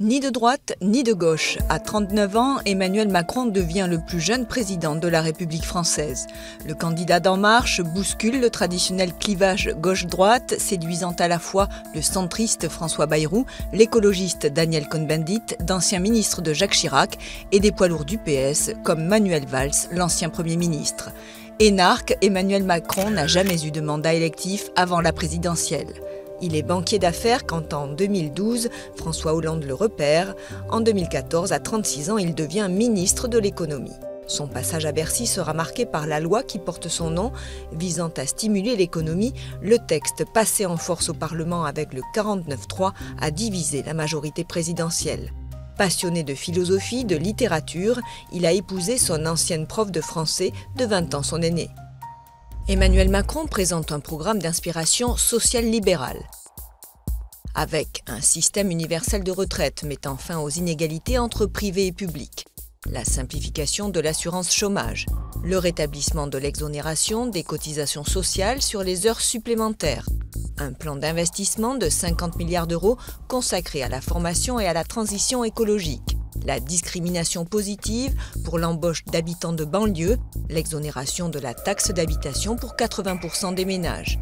Ni de droite, ni de gauche. À 39 ans, Emmanuel Macron devient le plus jeune président de la République française. Le candidat d'En Marche bouscule le traditionnel clivage gauche-droite, séduisant à la fois le centriste François Bayrou, l'écologiste Daniel Cohn-Bendit, d'anciens ministres de Jacques Chirac et des poids lourds du PS comme Manuel Valls, l'ancien Premier ministre. Énarque, Emmanuel Macron n'a jamais eu de mandat électif avant la présidentielle. Il est banquier d'affaires quand en 2012, François Hollande le repère. En 2014, à 36 ans, il devient ministre de l'économie. Son passage à Bercy sera marqué par la loi qui porte son nom, visant à stimuler l'économie. Le texte passé en force au Parlement avec le 49-3 a divisé la majorité présidentielle. Passionné de philosophie, de littérature, il a épousé son ancienne prof de français, de 20 ans son aînée. Emmanuel Macron présente un programme d'inspiration sociale-libérale, avec un système universel de retraite mettant fin aux inégalités entre privé et public, la simplification de l'assurance chômage, le rétablissement de l'exonération des cotisations sociales sur les heures supplémentaires, un plan d'investissement de 50 milliards d'euros consacré à la formation et à la transition écologique, la discrimination positive pour l'embauche d'habitants de banlieue, l'exonération de la taxe d'habitation pour 80% des ménages.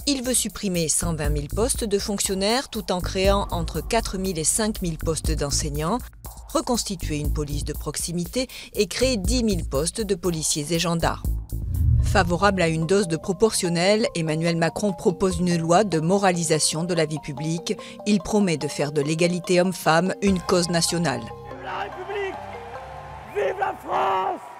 Il veut supprimer 120 000 postes de fonctionnaires tout en créant entre 4 000 et 5 000 postes d'enseignants, reconstituer une police de proximité et créer 10 000 postes de policiers et gendarmes. Favorable à une dose de proportionnelle, Emmanuel Macron propose une loi de moralisation de la vie publique. Il promet de faire de l'égalité homme-femme une cause nationale. Vive la République! Vive la France!